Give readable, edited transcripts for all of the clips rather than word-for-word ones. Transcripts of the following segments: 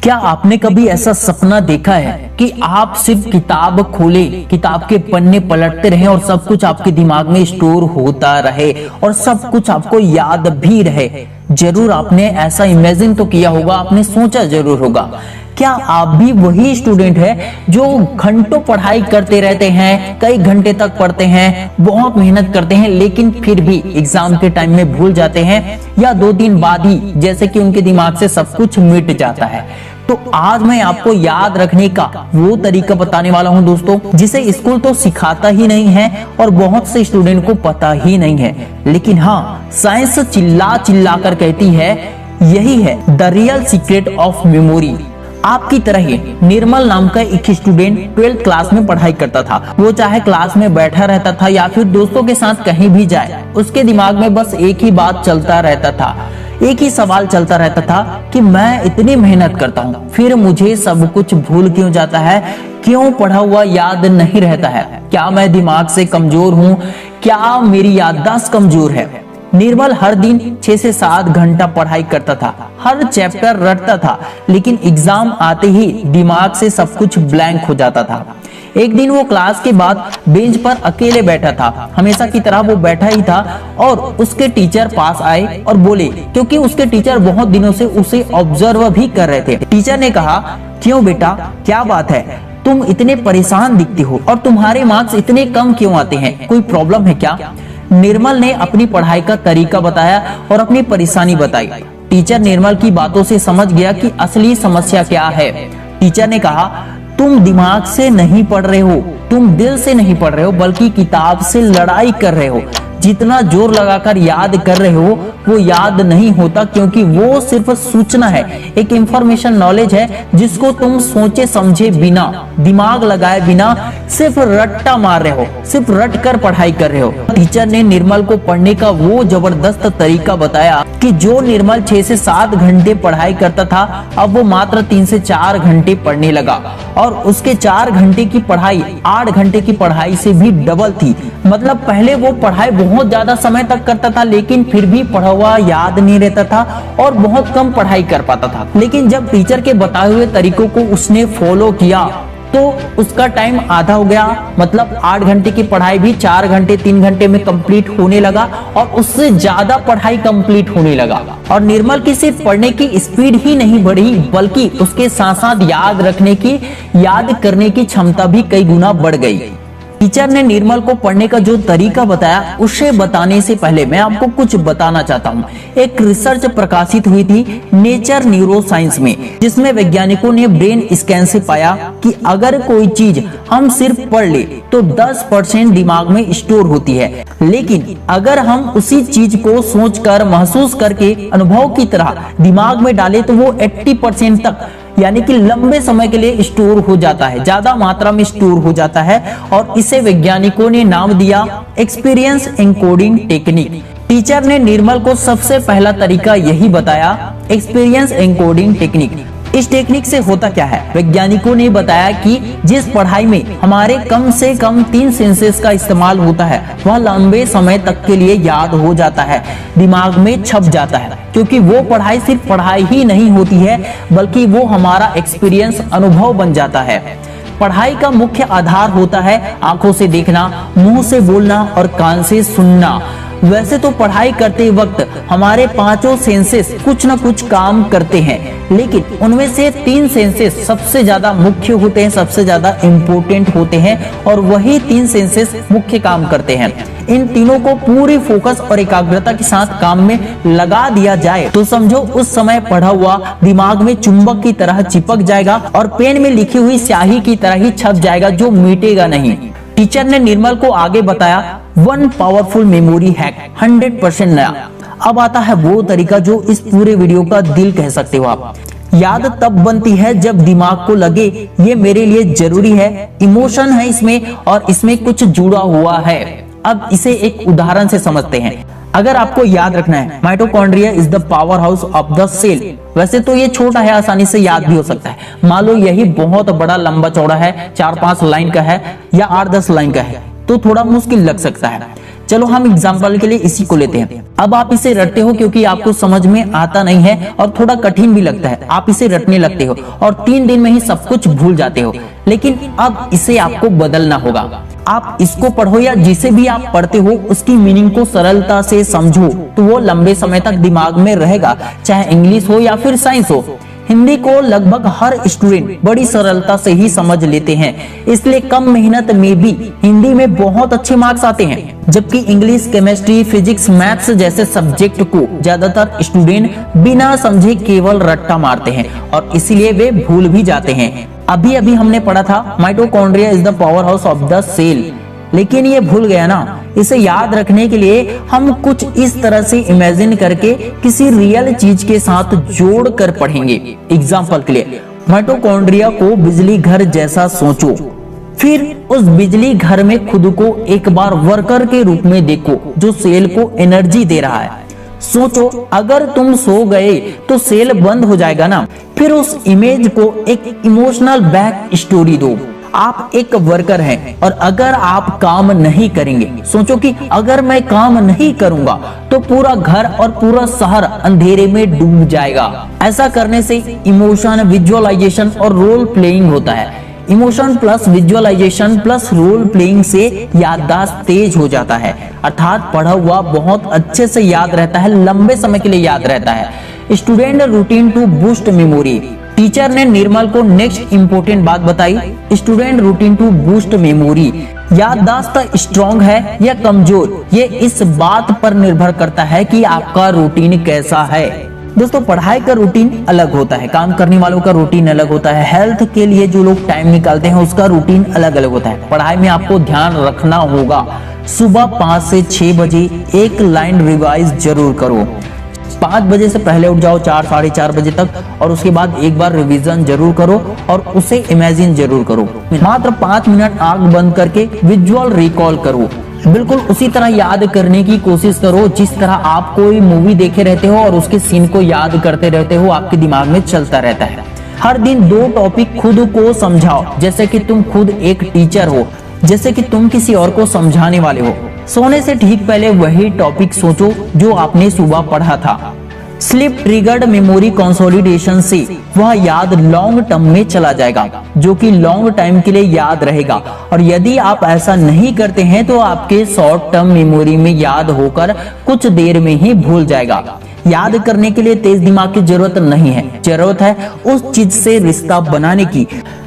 क्या आपने कभी ऐसा सपना देखा है कि आप सिर्फ किताब खोले, किताब के पन्ने पलटते रहे और सब कुछ आपके दिमाग में स्टोर होता रहे और सब कुछ आपको याद भी रहे? जरूर आपने ऐसा इमेजिन तो किया होगा, आपने सोचा जरूर होगा। क्या आप भी वही स्टूडेंट है जो घंटों पढ़ाई करते रहते हैं, कई घंटे तक पढ़ते हैं, बहुत मेहनत करते हैं, लेकिन फिर भी एग्जाम के टाइम में भूल जाते हैं या 2 दिन बाद ही जैसे कि उनके दिमाग से सब कुछ मिट जाता है? तो आज मैं आपको याद रखने का वो तरीका बताने वाला हूं दोस्तों, जिसे स्कूल तो सिखाता ही नहीं है और बहुत से स्टूडेंट को पता ही नहीं है, लेकिन हाँ, साइंस चिल्ला चिल्ला कर कहती है यही है the real secret of memory. आपकी तरह ही निर्मल नाम का एक स्टूडेंट 12th क्लास में पढ़ाई करता था। वो चाहे क्लास में बैठा रहता था या फिर दोस्तों के साथ कहीं भी जाए, उसके दिमाग में बस एक ही बात चलता रहता था, एक ही सवाल चलता रहता था कि मैं इतनी मेहनत करता हूँ, फिर मुझे सब कुछ भूल क्यों जाता है, क्यों पढ़ा हुआ याद नहीं रहता है, क्या मैं दिमाग से कमजोर हूँ, क्या मेरी याददाश्त कमजोर है? निर्मल हर दिन 6 से 7 घंटा पढ़ाई करता था, हर चैप्टर रटता था, लेकिन एग्जाम आते ही दिमाग से सब कुछ ब्लैंक हो जाता था। एक दिन वो क्लास के बाद बेंच पर अकेले बैठा था, हमेशा की तरह वो बैठा ही था और उसके टीचर पास आए और बोले, क्योंकि उसके टीचर बहुत दिनों से उसे ऑब्जर्व भी कर रहे थे। टीचर ने कहा, क्यों बेटा, क्या बात है, तुम इतने परेशान दिखते हो और तुम्हारे मार्क्स इतने कम क्यों आते हैं, कोई प्रॉब्लम है क्या? निर्मल ने अपनी पढ़ाई का तरीका बताया और अपनी परेशानी बताई। टीचर निर्मल की बातों से समझ गया कि असली समस्या क्या है। टीचर ने कहा, तुम दिमाग से नहीं पढ़ रहे हो, तुम दिल से नहीं पढ़ रहे हो, बल्कि किताब से लड़ाई कर रहे हो। जितना जोर लगाकर याद कर रहे हो वो याद नहीं होता, क्योंकि वो सिर्फ सूचना है, एक इंफॉर्मेशन नॉलेज है जिसको तुम सोचे समझे बिना, दिमाग लगाए बिना सिर्फ रट्टा मार रहे हो, सिर्फ रट कर पढ़ाई कर रहे हो। टीचर ने निर्मल को पढ़ने का वो जबरदस्त तरीका बताया कि जो निर्मल 6 से 7 घंटे पढ़ाई करता था, अब वो मात्र 3 से 4 घंटे पढ़ने लगा और उसके 4 घंटे की पढ़ाई 8 घंटे की पढ़ाई से भी डबल थी। मतलब पहले वो पढ़ाई बहुत ज्यादा समय तक करता था, लेकिन फिर भी पढ़ा हुआ याद नहीं रहता था और बहुत कम पढ़ाई कर पाता था। लेकिन जब टीचर के बताए हुए तरीकों को उसने फॉलो किया तो उसका टाइम आधा हो गया, मतलब 8 घंटे की पढ़ाई भी 4 घंटे 3 घंटे में कंप्लीट होने लगा और उससे ज्यादा पढ़ाई कंप्लीट होने लगा। और निर्मल की सिर्फ पढ़ने की स्पीड ही नहीं बढ़ी, बल्कि उसके साथ साथ याद रखने की, याद करने की क्षमता भी कई गुना बढ़ गई। टीचर ने निर्मल को पढ़ने का जो तरीका बताया, उसे बताने से पहले मैं आपको कुछ बताना चाहता हूँ। एक रिसर्च प्रकाशित हुई थी नेचर न्यूरोसाइंस में, जिसमें वैज्ञानिकों ने ब्रेन स्कैन से पाया कि अगर कोई चीज हम सिर्फ पढ़ ले तो 10% दिमाग में स्टोर होती है, लेकिन अगर हम उसी चीज को सोचकर, महसूस करके, अनुभव की तरह दिमाग में डाले तो वो 80% तक, यानी कि लंबे समय के लिए स्टोर हो जाता है, ज्यादा मात्रा में स्टोर हो जाता है। और इसे वैज्ञानिकों ने नाम दिया एक्सपीरियंस एनकोडिंग टेक्निक। टीचर ने निर्मल को सबसे पहला तरीका यही बताया, एक्सपीरियंस एनकोडिंग टेक्निक। इस टेक्निक से होता क्या है? वैज्ञानिकों ने बताया कि जिस पढ़ाई में हमारे कम से कम 3 सेंसेस का इस्तेमाल होता है, वह लंबे समय तक के लिए याद हो जाता है, दिमाग में छप जाता है, क्योंकि वो पढ़ाई सिर्फ पढ़ाई ही नहीं होती है, बल्कि वो हमारा एक्सपीरियंस, अनुभव बन जाता है। पढ़ाई का मुख्य आधार होता है आंखों से देखना, मुंह से बोलना और कान से सुनना। वैसे तो पढ़ाई करते वक्त हमारे 5 सेंसेस कुछ न कुछ काम करते हैं, लेकिन उनमें से 3 सेंसेस सबसे ज्यादा मुख्य होते हैं, सबसे ज्यादा इम्पोर्टेंट होते हैं और वही 3 सेंसेस मुख्य काम करते हैं। इन तीनों को पूरी फोकस और एकाग्रता के साथ काम में लगा दिया जाए तो समझो उस समय पढ़ा हुआ दिमाग में चुंबक की तरह चिपक जाएगा और पेन में लिखी हुई स्याही की तरह ही छप जाएगा, जो मिटेगा नहीं। टीचर ने निर्मल को आगे बताया, 1 पावरफुल मेमोरी हैक, 100% नया। अब आता है वो तरीका जो इस पूरे वीडियो का दिल कह सकते हो आप। याद तब बनती है जब दिमाग को लगे ये मेरे लिए जरूरी है, इमोशन है इसमें और इसमें कुछ जुड़ा हुआ है। अब इसे एक उदाहरण से समझते हैं। अगर आपको याद रखना है mitochondria is the power house of the cell, वैसे तो ये छोटा है, आसानी से याद भी हो सकता है। मान लो यही बहुत बड़ा लंबा चौड़ा है, 4-5 लाइन का है या 8-10 लाइन का है, तो थोड़ा मुश्किल लग सकता है। चलो हम एग्जाम्पल के लिए इसी को लेते हैं। अब आप इसे रटते हो क्योंकि आपको समझ में आता नहीं है और थोड़ा कठिन भी लगता है, आप इसे रटने लगते हो और 3 दिन में ही सब कुछ भूल जाते हो। लेकिन अब इसे आपको बदलना होगा। आप इसको पढ़ो या जिसे भी आप पढ़ते हो उसकी मीनिंग को सरलता से समझो, तो वो लंबे समय तक दिमाग में रहेगा, चाहे इंग्लिश हो या फिर साइंस हो। हिंदी को लगभग हर स्टूडेंट बड़ी सरलता से ही समझ लेते हैं, इसलिए कम मेहनत में भी हिंदी में बहुत अच्छे मार्क्स आते हैं। जबकि इंग्लिश, केमिस्ट्री, फिजिक्स, मैथ्स जैसे सब्जेक्ट को ज्यादातर स्टूडेंट बिना समझे केवल रट्टा मारते हैं और इसीलिए वे भूल भी जाते हैं। अभी अभी हमने पढ़ा था mitochondria is the power house of the cell, लेकिन ये भूल गया ना। इसे याद रखने के लिए हम कुछ इस तरह से इमेजिन करके किसी रियल चीज के साथ जोड़ कर पढ़ेंगे। एग्जाम्पल के लिए माइटोकॉन्ड्रिया को बिजली घर जैसा सोचो, फिर उस बिजली घर में खुद को एक बार वर्कर के रूप में देखो जो सेल को एनर्जी दे रहा है। सोचो अगर तुम सो गए तो सेल बंद हो जाएगा ना। फिर उस इमेज को एक इमोशनल बैक स्टोरी दो। आप एक वर्कर हैं और अगर आप काम नहीं करेंगे, सोचो कि अगर मैं काम नहीं करूंगा तो पूरा घर और पूरा शहर अंधेरे में डूब जाएगा। ऐसा करने से इमोशन, विजुअलाइजेशन और रोल प्लेइंग होता है। Emotion plus visualisation plus role playing से याददाश्त तेज हो जाता है, अर्थात पढ़ा हुआ बहुत अच्छे से याद रहता है, लंबे समय के लिए याद रहता है। Student routine to boost memory. Teacher ने निर्मल को नेक्स्ट इंपॉर्टेंट बात बताई, student routine to boost memory. याददाश्त स्ट्रॉन्ग है या कमजोर, ये इस बात पर निर्भर करता है कि आपका रूटीन कैसा है। दोस्तों पढ़ाई का रूटीन अलग होता है, काम करने वालों का रूटीन अलग होता है, हेल्थ के लिए जो लोग टाइम निकालते हैं उसका रूटीन अलग अलग होता है। पढ़ाई में आपको ध्यान रखना होगा, सुबह 5 से 6 बजे एक लाइन रिवाइज जरूर करो। 5 बजे से पहले उठ जाओ 4 साढ़े 4 बजे तक और उसके बाद एक बार रिवीजन जरूर करो और उसे इमेजिन जरूर करो। मात्र 5 मिनट आंख बंद करके विजुअल रिकॉल करो। बिल्कुल उसी तरह याद करने की कोशिश करो जिस तरह आप कोई मूवी देखे रहते हो और उसके सीन को याद करते रहते हो, आपके दिमाग में चलता रहता है। हर दिन 2 टॉपिक खुद को समझाओ, जैसे कि तुम खुद एक टीचर हो, जैसे कि तुम किसी और को समझाने वाले हो। सोने से ठीक पहले वही टॉपिक सोचो जो आपने सुबह पढ़ा था। स्लिप ट्रिगर्ड मेमोरी कंसोलिडेशन से वह याद लॉन्ग टर्म में चला जाएगा, जो कि लॉन्ग टाइम के लिए याद रहेगा। और यदि आप ऐसा नहीं करते हैं तो आपके शॉर्ट टर्म मेमोरी में याद होकर कुछ देर में ही भूल जाएगा। याद करने के लिए तेज दिमाग की जरूरत नहीं है, जरूरत है उस चीज से रिश्ता बनाने की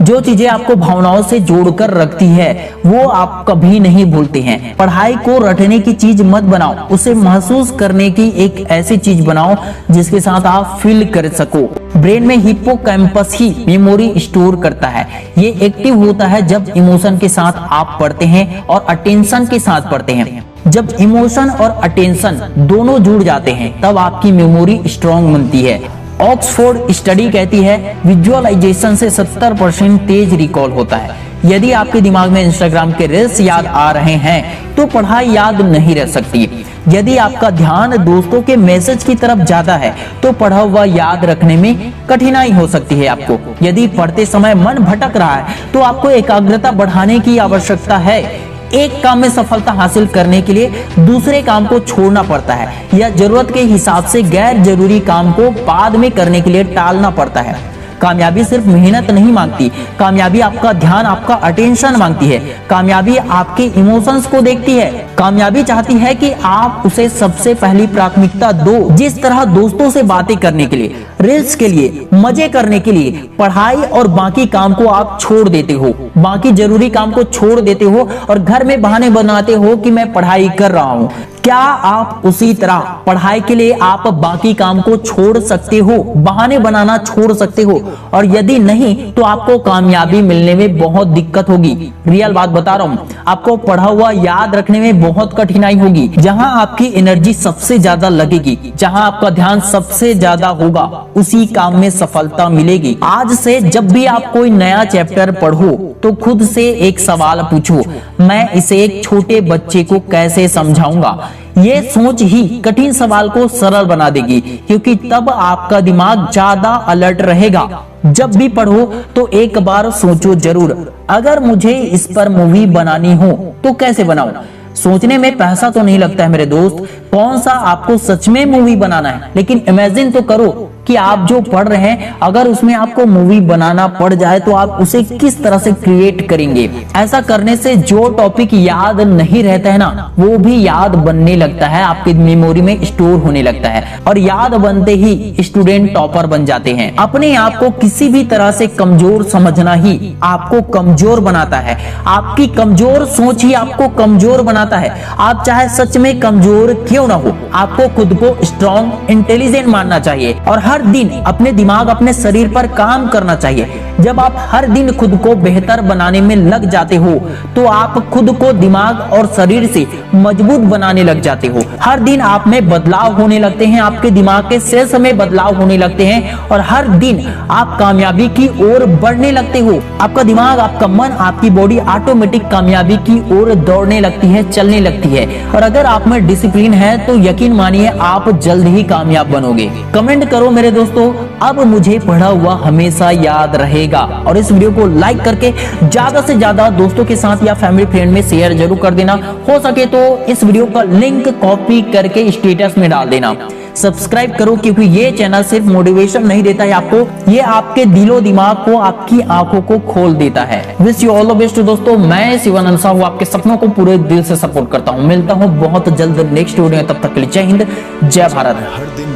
जो चीजें आपको भावनाओं से जोड़कर रखती है, वो आप कभी नहीं भूलते हैं। पढ़ाई को रटने की चीज मत बनाओ, उसे महसूस करने की एक ऐसी चीज बनाओ जिसके साथ आप फील कर सको। ब्रेन में हिप्पोकैम्पस ही मेमोरी स्टोर करता है। ये एक्टिव होता है जब इमोशन के साथ आप पढ़ते हैं और अटेंशन के साथ पढ़ते हैं। जब इमोशन और अटेंशन दोनों जुड़ जाते हैं तब आपकी मेमोरी स्ट्रॉन्ग बनती है। ऑक्सफोर्ड स्टडी कहती है विजुअलाइजेशन से 70% तेज रिकॉल होता है। यदि आपके दिमाग में इंस्टाग्राम के रील्स याद आ रहे हैं तो पढ़ाई याद नहीं रह सकती। यदि आपका ध्यान दोस्तों के मैसेज की तरफ जाता है तो पढ़ा हुआ याद रखने में कठिनाई हो सकती है आपको। यदि पढ़ते समय मन भटक रहा है तो आपको एकाग्रता बढ़ाने की आवश्यकता है। एक काम में सफलता हासिल करने के लिए दूसरे काम को छोड़ना पड़ता है या जरूरत के हिसाब से गैर जरूरी काम को बाद में करने के लिए टालना पड़ता है। कामयाबी सिर्फ मेहनत नहीं मांगती, कामयाबी आपका ध्यान, आपका अटेंशन मांगती है। कामयाबी आपके इमोशंस को देखती है। कामयाबी चाहती है कि आप उसे सबसे पहली प्राथमिकता दो। जिस तरह दोस्तों से बातें करने के लिए, रील्स के लिए, मजे करने के लिए पढ़ाई और बाकी काम को आप छोड़ देते हो, बाकी जरूरी काम को छोड़ देते हो और घर में बहाने बनाते हो कि मैं पढ़ाई कर रहा हूँ, क्या आप उसी तरह पढ़ाई के लिए आप बाकी काम को छोड़ सकते हो, बहाने बनाना छोड़ सकते हो? और यदि नहीं तो आपको कामयाबी मिलने में बहुत दिक्कत होगी। रियल बात बता रहा हूँ, आपको पढ़ा हुआ याद रखने में बहुत कठिनाई होगी। जहां आपकी एनर्जी सबसे ज्यादा लगेगी, जहां आपका ध्यान सबसे ज्यादा होगा, उसी काम में सफलता मिलेगी। आज से जब भी आप कोई नया चैप्टर पढ़ो तो खुद से एक सवाल पूछो, मैं इसे एक छोटे बच्चे को कैसे समझाऊंगा? ये सोच ही कठिन सवाल को सरल बना देगी, क्योंकि तब आपका दिमाग ज्यादा अलर्ट रहेगा। जब भी पढ़ो तो एक बार सोचो जरूर, अगर मुझे इस पर मूवी बनानी हो तो कैसे बनाऊं? सोचने में पैसा तो नहीं लगता है मेरे दोस्त, कौन सा आपको सच में मूवी बनाना है, लेकिन इमेजिन तो करो कि आप जो पढ़ रहे हैं अगर उसमें आपको मूवी बनाना पड़ जाए तो आप उसे किस तरह से क्रिएट करेंगे। ऐसा करने से जो टॉपिक याद नहीं रहता है ना, वो भी याद बनने लगता है, आपकी मेमोरी में स्टोर होने लगता है और याद बनते ही स्टूडेंट टॉपर बन जाते हैं। अपने आप को किसी भी तरह से कमजोर समझना ही आपको कमजोर बनाता है। आपकी कमजोर सोच ही आपको कमजोर बनाता है। आप चाहे सच में कमजोर क्यों ना हो, आपको खुद को स्ट्रॉन्ग, इंटेलिजेंट मानना चाहिए और हर दिन अपने दिमाग, अपने शरीर पर काम करना चाहिए। जब आप हर दिन खुद को बेहतर बनाने में लग जाते हो तो आप खुद को दिमाग और शरीर से मजबूत बनाने लग जाते हो। हर दिन आप में बदलाव होने लगते हैं, आपके दिमाग के सेल्स में बदलाव होने लगते हैं और हर दिन आप कामयाबी की ओर बढ़ने लगते हो। आपका दिमाग, आपका मन, आपकी बॉडी ऑटोमेटिक कामयाबी की ओर दौड़ने लगती है, चलने लगती है। और अगर आप में डिसिप्लिन है तो यकीन मानिए आप जल्द ही कामयाब बनोगे। कमेंट करो मेरे दोस्तों, अब मुझे पढ़ा हुआ हमेशा याद रहेगा। और इस वीडियो को लाइक करके ज्यादा से ज्यादा दोस्तों के साथ या फैमिली फ्रेंड में शेयर जरूर कर देना। हो सके तो इस वीडियो का लिंक कॉपी करके स्टेटस में डाल देना। सब्सक्राइब करो क्योंकि ये चैनल सिर्फ मोटिवेशन नहीं देता है आपको, ये आपके दिलो दिमाग को, आपकी आंखों को खोल देता है। Wish you all the best दोस्तों। मैं शिवानंद साहू आपके सपनों को पूरे दिल से सपोर्ट करता हूँ। मिलता हूँ बहुत जल्द नेक्स्ट वीडियो में, तब तक के लिए जय हिंद, जय भारत।